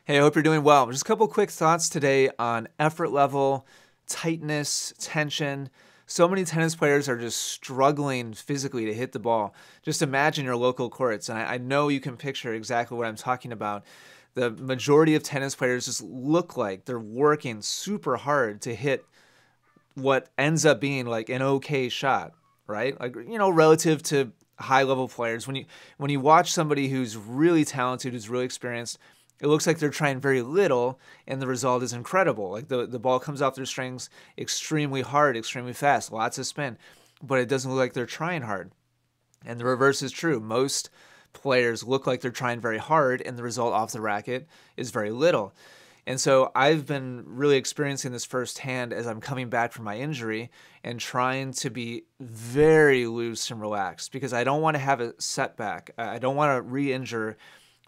Hey, I hope you're doing well. Just a couple quick thoughts today on effort level, tightness, tension. So many tennis players are just struggling physically to hit the ball. Just imagine your local courts, and I know you can picture exactly what I'm talking about. The majority of tennis players just look like they're working super hard to hit what ends up being like an okay shot, right? Like, relative to high level players, when you watch somebody who's really talented, who's really experienced, it looks like they're trying very little and the result is incredible. Like the ball comes off their strings extremely hard, extremely fast, lots of spin, but it doesn't look like they're trying hard. And the reverse is true. Most players look like they're trying very hard and the result off the racket is very little. And so I've been really experiencing this firsthand as I'm coming back from my injury and trying to be very loose and relaxed because I don't want to have a setback. I don't want to re-injure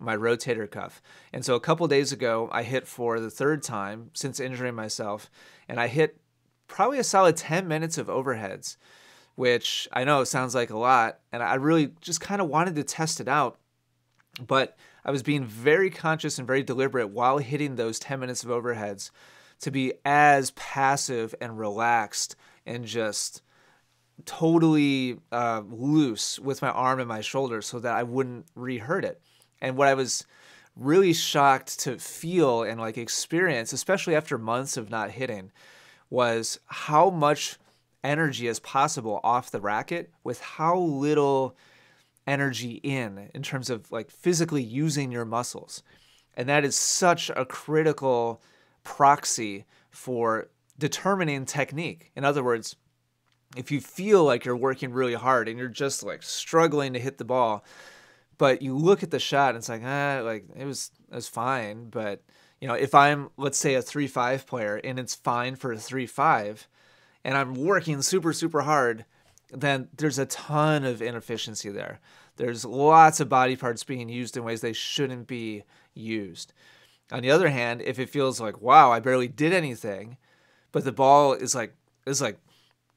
my rotator cuff. And so a couple days ago, I hit for the third time since injuring myself, and I hit probably a solid 10 minutes of overheads, which I know sounds like a lot, and I really just kind of wanted to test it out. But I was being very conscious and very deliberate while hitting those 10 minutes of overheads to be as passive and relaxed and just totally loose with my arm and my shoulder so that I wouldn't re-hurt it. And what I was really shocked to feel and like experience, especially after months of not hitting, was how much energy is possible off the racket with how little energy in terms of like physically using your muscles. And that is such a critical proxy for determining technique. In other words, if you feel like you're working really hard and you're just like struggling to hit the ball, but you look at the shot and it's like it was fine. But if I'm, let's say, a 3-5 player and it's fine for a 3-5 and I'm working super, super hard, then there's a ton of inefficiency there. There's lots of body parts being used in ways they shouldn't be used. On the other hand, if it feels like, wow, I barely did anything, but the ball is like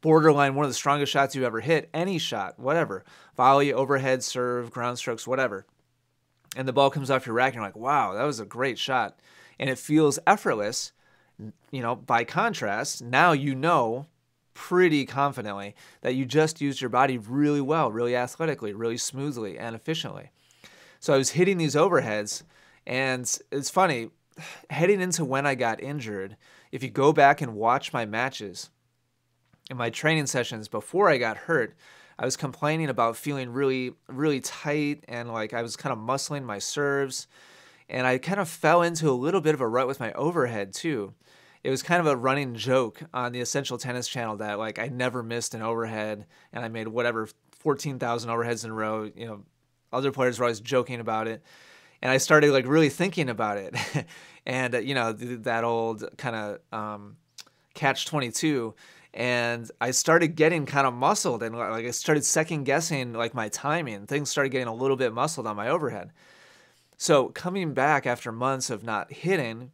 borderline one of the strongest shots you ever hit, any shot, whatever, volley, overhead, serve, ground strokes, whatever, and the ball comes off your rack and you're like, wow, that was a great shot, and it feels effortless, by contrast, now pretty confidently that you just used your body really well, really athletically, really smoothly and efficiently. So I was hitting these overheads, and it's funny, heading into when I got injured, if you go back and watch my matches, in my training sessions before I got hurt, I was complaining about feeling really, really tight and like I was kind of muscling my serves. And I kind of fell into a little bit of a rut with my overhead too. It was kind of a running joke on the Essential Tennis channel that like I never missed an overhead and I made whatever 14,000 overheads in a row. Other players were always joking about it. And I started like really thinking about it. And, that old kind of catch-22. And I started getting kind of muscled and like I started second guessing like my timing. Things started getting a little bit muscled on my overhead. So coming back after months of not hitting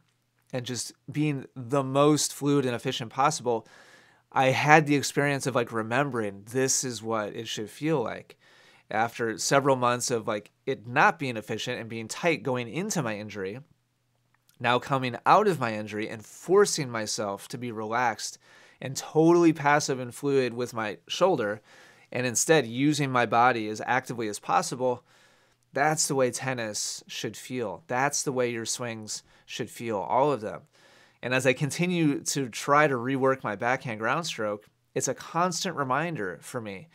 and just being the most fluid and efficient possible, I had the experience of like remembering this is what it should feel like. After several months of like it not being efficient and being tight going into my injury, now coming out of my injury and forcing myself to be relaxed and totally passive and fluid with my shoulder, and instead using my body as actively as possible, that's the way tennis should feel. That's the way your swings should feel, all of them. And as I continue to try to rework my backhand ground stroke, it's a constant reminder for me.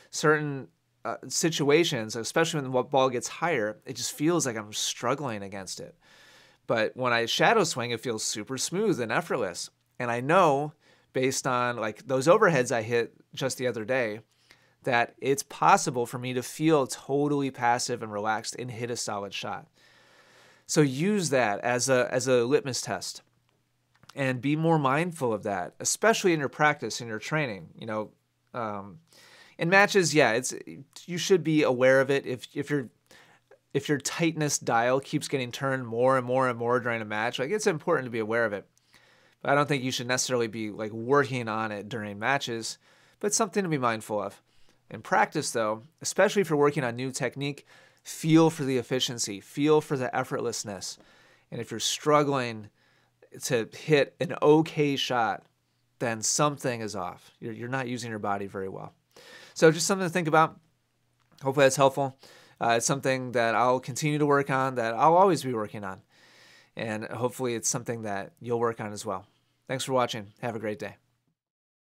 Certain situations, especially when the ball gets higher, it just feels like I'm struggling against it. But when I shadow swing, it feels super smooth and effortless. And I know, based on like those overheads I hit just the other day, that it's possible for me to feel totally passive and relaxed and hit a solid shot. So use that as a litmus test and be more mindful of that, especially in your practice, in your training. In matches, yeah, you should be aware of it. If your tightness dial keeps getting turned more and more and more during a match, like it's important to be aware of it. But I don't think you should necessarily be like working on it during matches, but something to be mindful of. In practice though, especially if you're working on new technique, feel for the efficiency, feel for the effortlessness, And if you're struggling to hit an okay shot, then something is off. You're not using your body very well. So just something to think about. Hopefully that's helpful. It's something that I'll continue to work on, that I'll always be working on. And hopefully it's something that you'll work on as well. Thanks for watching. Have a great day.